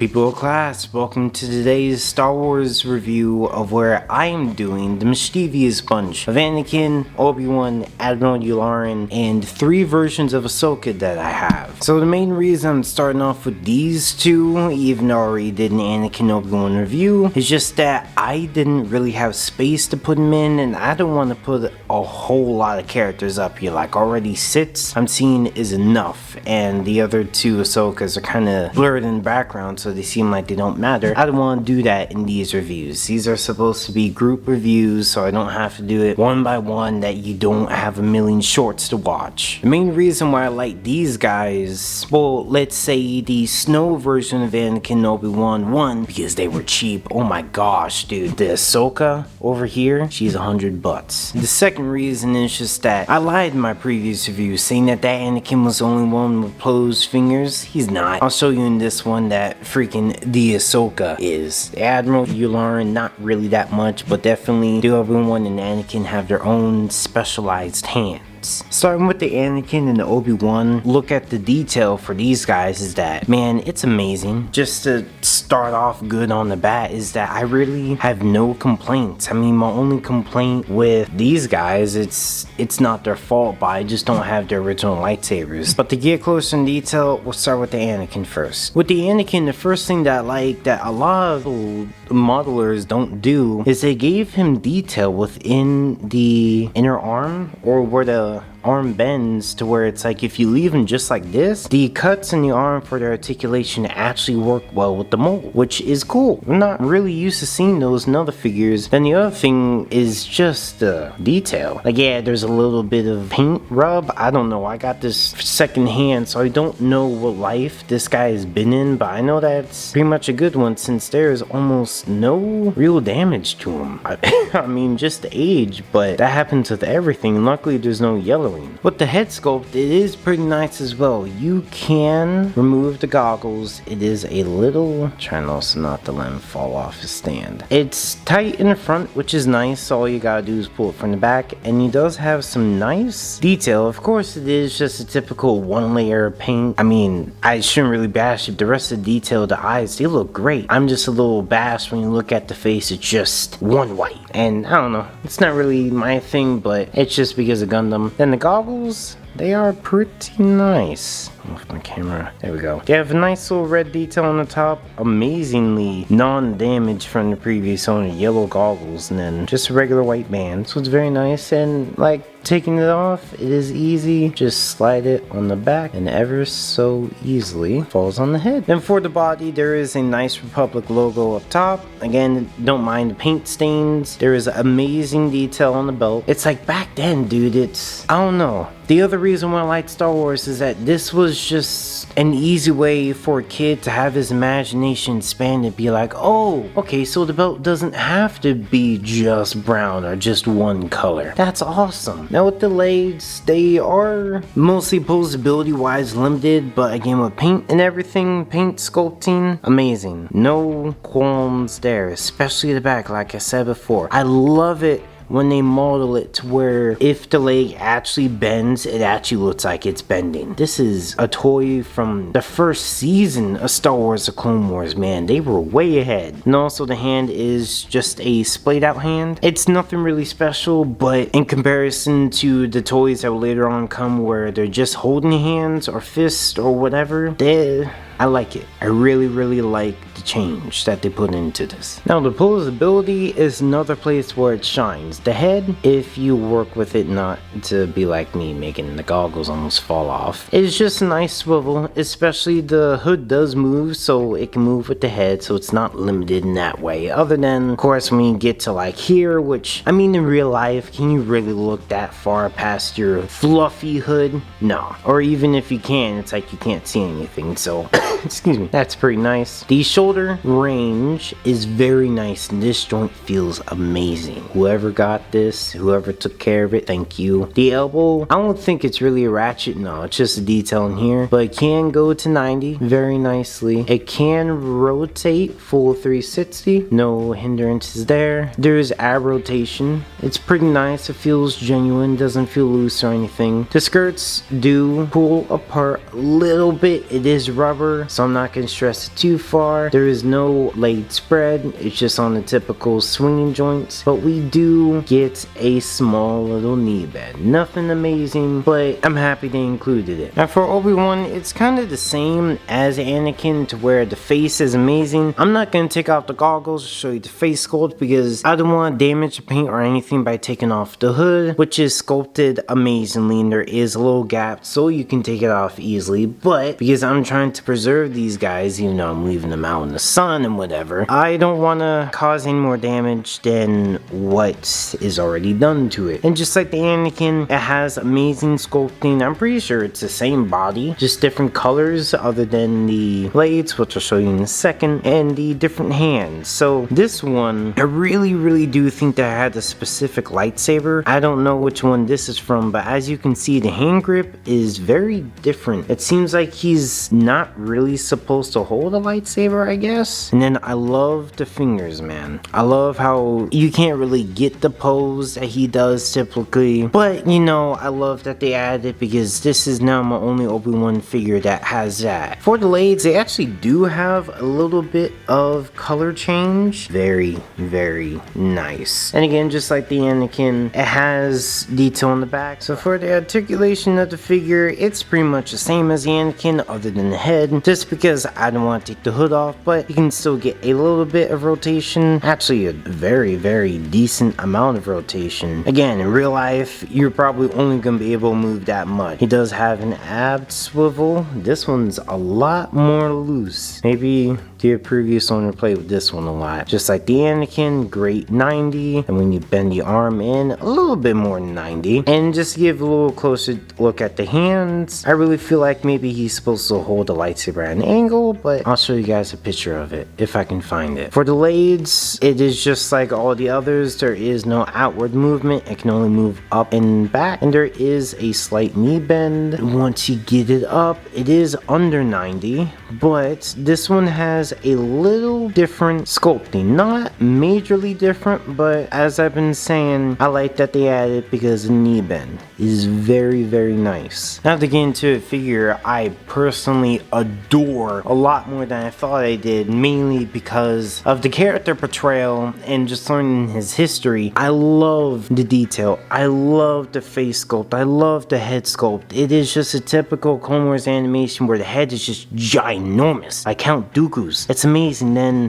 People of class, welcome to today's Star Wars review of where I am doing the Mischievous bunch of Anakin, Obi-Wan, Admiral Yularen, and 3 versions of Ahsoka that I have. So the main reason I'm starting off with these 2, even though I already did an Anakin Obi-Wan review, is just that I didn't really have space to put them in, and I don't want to put a whole lot of characters up here. Like already 6 I'm seeing is enough, and the other 2 Ahsokas are kind of blurred in the background, so they seem like they don't matter. I don't want to do that in these reviews. These are supposed to be group reviews, so I don't have to do it one by one that you don't have a million shorts to watch. The main reason why I like these guys, well, let's say the snow version of Anakin Obi-Wan, 1, because they were cheap. Oh my gosh, dude. The Ahsoka over here, she's $100. The second reason is just that I lied in my previous review saying that Anakin was the only one with closed fingers. He's not. I'll show you in this one that freaking the Ahsoka is. The Admiral Yularen, not really that much, but definitely the Obi-Wan and Anakin have their own specialized hands. Starting with the Anakin and the Obi-Wan, look at the detail for these guys is that, man, it's amazing. Just to start off good on the bat is that I really have no complaints. I mean, my only complaint with these guys, it's not their fault, but I just don't have their original lightsabers. But to get closer in detail, we'll start with the Anakin first. With the Anakin, the first thing that I like that a lot of modelers don't do is they gave him detail within the inner arm, or where the arm bends, to where it's like if you leave them just like this, the cuts in the arm for their articulation actually work well with the mold, which is cool. I'm not really used to seeing those in other figures. Then the other thing is just the detail. Like, yeah, there's a little bit of paint rub. I don't know. I got this second hand, so I don't know what life this guy has been in, but I know that's pretty much a good one since there's almost no real damage to him. I mean, just the age, but that happens with everything. Luckily, there's no yellowing. With the head sculpt, it is pretty nice as well. You can remove the goggles. It is a little, trying also not to let him fall off his stand. It's tight in the front, which is nice. All you gotta do is pull it from the back, and he does have some nice detail. Of course, it is just a typical 1-layer of paint. I mean, I shouldn't really bash it. The rest of the detail, the eyes, they look great. I'm just a little bashed when you look at the face. It's just one white, and I don't know. It's not really my thing, but it's just because of Gundam. Then the goggles, they are pretty nice. Off my camera. There we go. They have a nice little red detail on the top. Amazingly non-damaged from the previous owner. Yellow goggles, and then just a regular white band. So it's very nice, and like taking it off, it is easy. Just slide it on the back and ever so easily falls on the head. Then for the body, there is a nice Republic logo up top. Again, don't mind the paint stains. There is amazing detail on the belt. It's like back then, dude, I don't know. The other reason why I like Star Wars is that this was just an easy way for a kid to have his imagination expanded, be like, oh, okay, so the belt doesn't have to be just brown or just one color. That's awesome. Now with the legs, they are mostly poseability wise limited, but again with paint and everything, paint sculpting, amazing. No qualms there, especially the back, like I said before. I love it when they model it to where if the leg actually bends, it actually looks like it's bending. This is a toy from the first season of Star Wars The Clone Wars, man. They were way ahead. And also the hand is just a splayed out hand. It's nothing really special, but in comparison to the toys that will later on come where they're just holding hands or fists or whatever, I like it. I really, really like the change that they put into this. Now the posability is another place where it shines. The head, if you work with it not to be like me making the goggles almost fall off, it's just a nice swivel, especially the hood does move, so it can move with the head, so it's not limited in that way. Other than, of course, when you get to like here, which, I mean, in real life, can you really look that far past your fluffy hood? No. Or even if you can, it's like you can't see anything, so excuse me, that's pretty nice. The shoulder range is very nice, and this joint feels amazing. Whoever got this, whoever took care of it, thank you. The elbow, I don't think it's really a ratchet, no, it's just a detail in here, but it can go to 90 very nicely. It can rotate full 360, no hindrances there. There's ab rotation. It's pretty nice. It feels genuine, doesn't feel loose or anything. The skirts do pull apart a little bit. It is rubber. lower, so I'm not going to stress it too far. There is no leg spread, it's just on the typical swinging joints, but we do get a small little knee bend. Nothing amazing, but I'm happy they included it. Now for Obi-Wan, it's kind of the same as Anakin, to where the face is amazing. I'm not going to take off the goggles to show you the face sculpt because I don't want to damage the paint or anything by taking off the hood, which is sculpted amazingly, and there is a little gap so you can take it off easily. But because I'm trying to preserve these guys, even though I'm leaving them out in the sun and whatever, I don't want to cause any more damage than what is already done to it. And just like the Anakin, it has amazing sculpting. I'm pretty sure it's the same body, just different colors other than the blades, which I'll show you in a second, and the different hands. So this one, I really do think that I had a specific lightsaber. I don't know which one this is from, but as you can see, the hand grip is very different. It seems like he's not really supposed to hold a lightsaber, I guess. And then I love the fingers, man. I love how you can't really get the pose that he does typically, but you know, I love that they added it because this is now my only Obi-Wan figure that has that. For the legs, they actually do have a little bit of color change. Very nice. And again, just like the Anakin, it has detail on the back. So for the articulation of the figure, it's pretty much the same as the Anakin other than the head, just because I don't want to take the hood off, but you can still get a little bit of rotation. Actually a very decent amount of rotation. Again, in real life, you're probably only going to be able to move that much. He does have an ab swivel. This one's a lot more loose. Maybe the previous owner played with this one a lot. Just like the Anakin, great 90, and when you bend the arm in, a little bit more than 90. And just to give a little closer look at the hands, I really feel like maybe he's supposed to hold the lightsaber at an angle, but I'll show you guys a picture of it if I can find it. For the blades, it is just like all the others. There is no outward movement. It can only move up and back, and there is a slight knee bend. Once you get it up, it is under 90, but this one has a little different sculpting. Not majorly different, but as I've been saying, I like that they added because the knee bend is very nice. Now to get into a figure I personally adore a lot more than I thought I did, mainly because of the character portrayal and just learning his history. I love the detail. I love the face sculpt. I love the head sculpt. It is just a typical Clone Wars animation where the head is just ginormous, like Count Dooku's. It's amazing. Then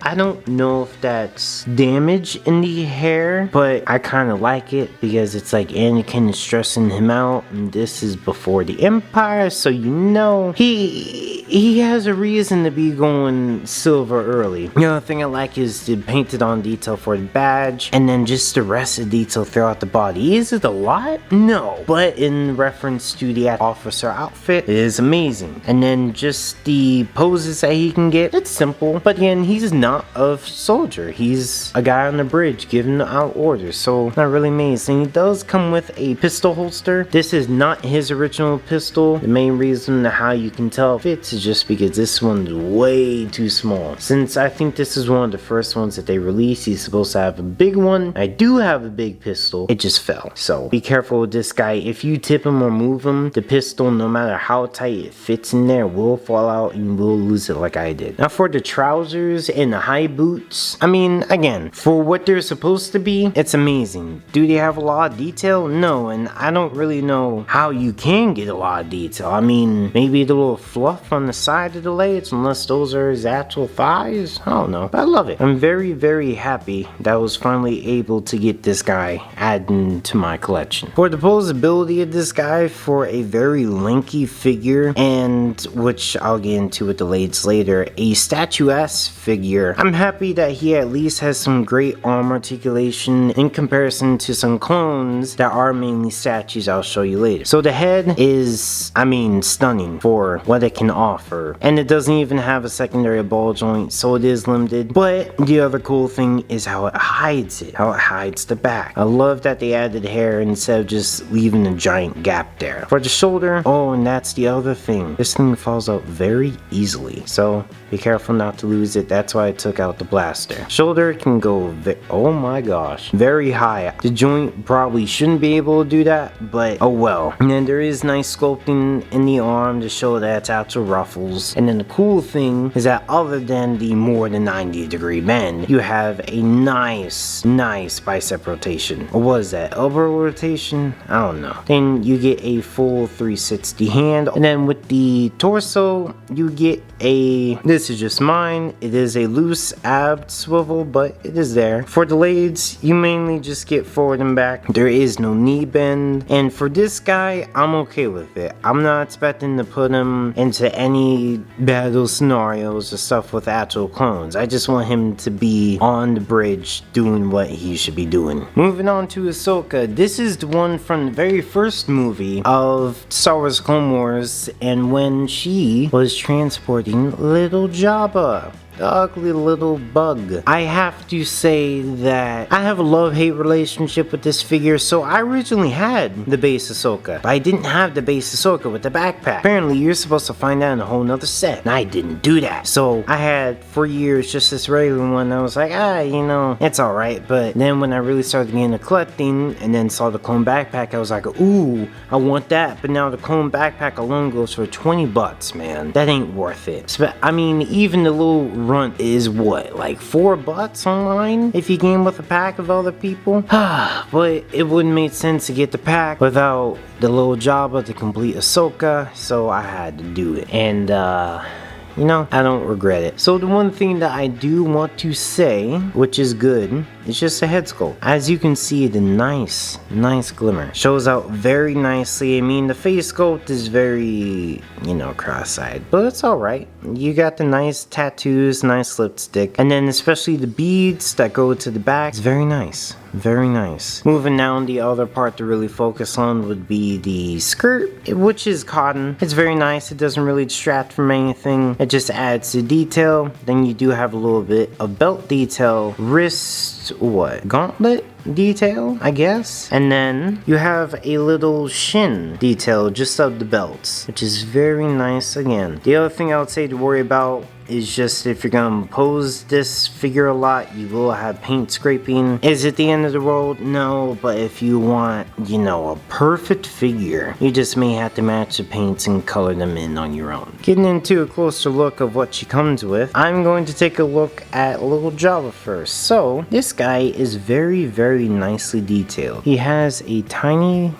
I don't know if that's damage in the hair, but I kind of like it because it's like Anakin is stressing him out, and this is before the Empire, so you know he has a reason to be going silver early. The other thing I like is the painted on detail for the badge, and then just the rest of the detail throughout the body. Is it a lot? No, but in reference to the officer outfit, it is amazing. And then just the poses that he can get, it's simple, but again, he's not a soldier. He's a guy on the bridge giving out orders, so not really amazing. He does come with a pistol holster. This is not his original pistol. The main reason how you can tell it fits is just because this one's way too small. Since I think this is one of the first ones that they released, he's supposed to have a big one. I do have a big pistol. It just fell. So be careful with this guy. If you tip him or move him, the pistol, no matter how tight it fits in there, will fall out and will lose it like I did. Now for the trousers and the high boots, I mean, again, for what they're supposed to be, it's amazing. Do they have a lot of detail? No, and I don't really know how you can get a lot of detail. I mean, maybe the little fluff on the side of the legs, unless those are his actual thighs. I don't know, but I love it. I'm very happy that I was finally able to get this guy added to my collection. For the poseability of this guy, for a very lanky figure, and which I'll get into with the legs later, a statuesque figure, I'm happy that he at least has some great arm articulation in comparison to some clones that are mainly statues I'll show you later. So the head is, I mean, stunning for what it can offer, and it doesn't even have a secondary ball joint, so it is limited. But the other cool thing is how it hides it, how it hides the back. I love that they added hair instead of just leaving a giant gap there. For the shoulder, oh, and that's the other thing, this thing falls out very easily, so be careful not to lose it. That's why I took out the blaster. Shoulder can go, oh my gosh, very high. The joint probably shouldn't be able to do that, but oh well. And then there is nice sculpting in the arm to show that it's actual raw ruffles. And then the cool thing is that other than the more than 90-degree bend, you have a nice bicep rotation. Or what is that, elbow rotation? I don't know. Then you get a full 360 hand. And then with the torso, you get this is just mine, it is a loose ab swivel, but it is there. For the legs, you mainly just get forward and back. There is no knee bend. And for this guy, I'm okay with it. I'm not expecting to put him into any battle scenarios or stuff with actual clones. I just want him to be on the bridge doing what he should be doing. Moving on to Ahsoka. This is the one from the very first movie of Star Wars Clone Wars, and when she was transporting little Jabba, the ugly little bug. I have to say that I have a love-hate relationship with this figure. So I originally had the base Ahsoka, but I didn't have the base Ahsoka with the backpack. Apparently you're supposed to find that in a whole nother set, and I didn't do that. So I had for years just this regular one. I was like, you know, it's alright. But then when I really started getting into collecting and then saw the clone backpack, I was like, ooh, I want that. But now the clone backpack alone goes for 20 bucks, man. That ain't worth it. So, I mean, even the little runt is what, like $4 online if you game with a pack of other people. But it wouldn't make sense to get the pack without the little Jabba to complete Ahsoka, so I had to do it. And you know, I don't regret it. So the one thing that I do want to say, which is good, is just the head sculpt. As you can see, the nice glimmer shows out very nicely. I mean, the face sculpt is very, you know, cross-eyed, but it's alright. You got the nice tattoos, nice lipstick, and then especially the beads that go to the back. It's very nice. Very nice. Moving down, the other part to really focus on would be the skirt, which is cotton. It's very nice. It doesn't really distract from anything. It just adds to detail. Then you do have a little bit of belt detail, wrist, gauntlet detail, I guess. And then you have a little shin detail just of the belts, which is very nice again. The other thing I would say to worry about is just if you're gonna pose this figure a lot, you will have paint scraping. Is it the end of the world? No, but if you want, you know, a perfect figure, you just may have to match the paints and color them in on your own. Getting into a closer look of what she comes with, I'm going to take a look at little Jabba first. So this guy is very nicely detailed. He has a tiny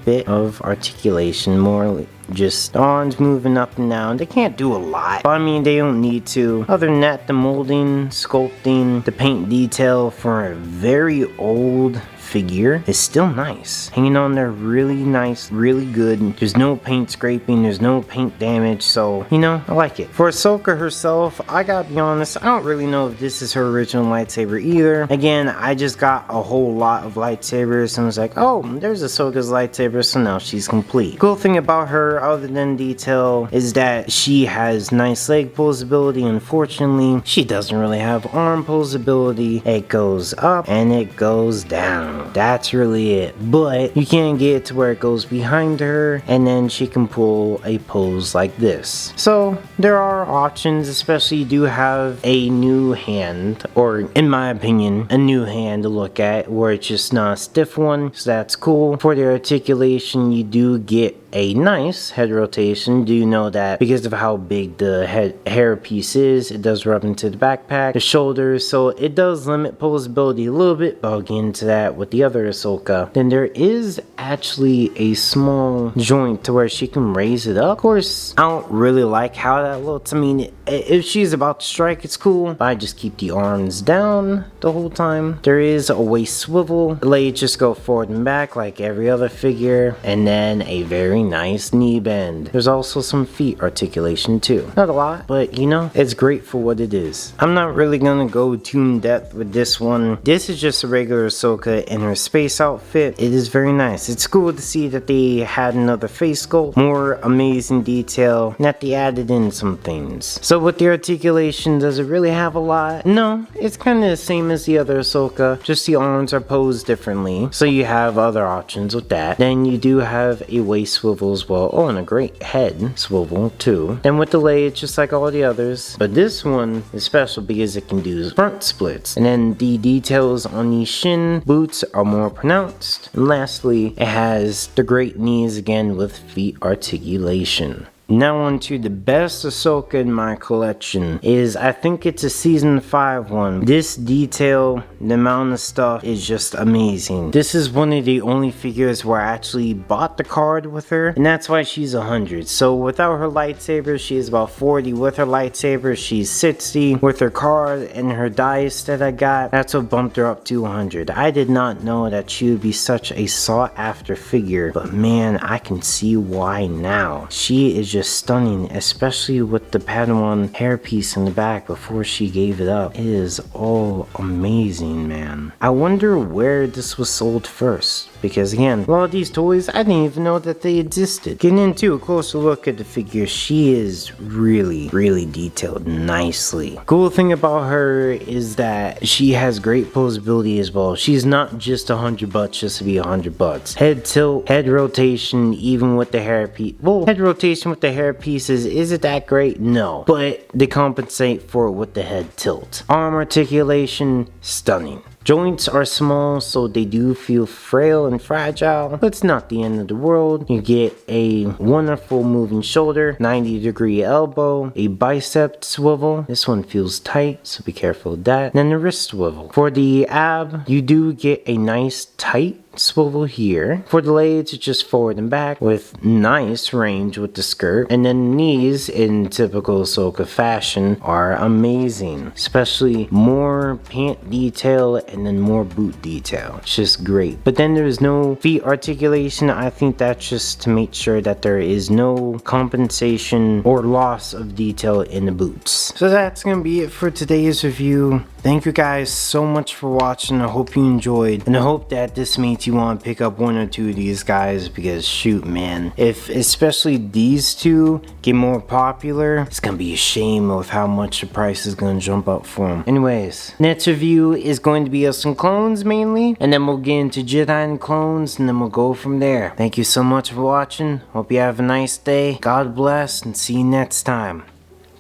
bit of articulation, more just arms moving up and down. They can't do a lot, but I mean, they don't need to. Other than that, the molding, sculpting, the paint detail for a very old figure is still nice. Hanging on there really nice, really good. There's no paint scraping, there's no paint damage, so, you know, I like it. For Ahsoka herself, I gotta be honest, I don't really know if this is her original lightsaber either. Again, I just got a whole lot of lightsabers and was like, oh, there's Ahsoka's lightsaber, so now she's complete. Cool thing about her, other than detail, is that she has nice leg poseability. Unfortunately, she doesn't really have arm poseability. It goes up and it goes down. That's really it, but you can get it to where it goes behind her and then she can pull a pose like this. So there are options, especially you do have a new hand, or in my opinion, a new hand to look at where it's just not a stiff one, so that's cool. For the articulation, you do get a nice head rotation. Do you know that because of how big the hair piece is, it does rub into the backpack, the shoulders, so it does limit posability a little bit, but I'll get into that with the other Ahsoka. Then there is actually a small joint to where she can raise it up. Of course, I don't really like how that looks. I mean, if she's about to strike, it's cool, but I just keep the arms down the whole time. There is a waist swivel. The legs just go forward and back like every other figure, and then a very nice knee bend. There's also some feet articulation too. Not a lot, but you know, it's great for what it is. I'm not really gonna go too in depth with this one. This is just a regular Ahsoka in her space outfit. It is very nice. It's cool to see that they had another face sculpt, more amazing detail, and that they added in some things. So with the articulation, does it really have a lot? No, it's kind of the same as the other Ahsoka, just the arms are posed differently, so you have other options with that. Then you do have a waist swivel as well. Oh, and a great head swivel too. Then with the legs, just like all the others, but this one is special because it can do front splits. And then the details on the shin boots are more pronounced. And lastly, it has the great knees again with feet articulation. Now on to the best Ahsoka in my collection is, I think it's a season 5 one. This detail, the amount of stuff is just amazing. This is one of the only figures where I actually bought the card with her, and that's why she's 100. So without her lightsaber, she is about 40. With her lightsaber, she's 60. With her card and her dice that I got, that's what bumped her up to 100. I did not know that she would be such a sought after figure, but man, I can see why now. She is just stunning, especially with the Padawan hairpiece in the back before she gave it up. It is all amazing, man. I wonder where this was sold first, because again, a lot of these toys I didn't even know that they existed. Getting into a closer look at the figure, she is really detailed nicely. Cool thing about her is that she has great posability as well. She's not just $100 just to be $100. Head tilt, head rotation, even with the hairpiece. Well, head rotation with the hair pieces, is it that great? No, but they compensate for it with the head tilt. Arm articulation, stunning. Joints are small, so they do feel frail and fragile, but it's not the end of the world. You get a wonderful moving shoulder, 90-degree elbow, a bicep swivel. This one feels tight, so be careful of that. And then the wrist swivel. For the ab, you do get a nice tight swivel here. For the legs, it's just forward and back with nice range with the skirt. And then knees, in typical Ahsoka fashion, are amazing. Especially more pant detail and then more boot detail. It's just great. But then there's no feet articulation. I think that's just to make sure that there is no compensation or loss of detail in the boots. So that's gonna be it for today's review. Thank you guys so much for watching. I hope you enjoyed, and I hope that this makes you want to pick up one or two of these guys, because shoot man, if especially these two get more popular, it's gonna be a shame of how much the price is gonna jump up for them. Anyways, next review is going to be of some clones mainly, and then we'll get into Jedi and clones, and then we'll go from there. Thank you so much for watching. Hope you have a nice day. God bless, and see you next time.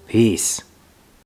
Peace.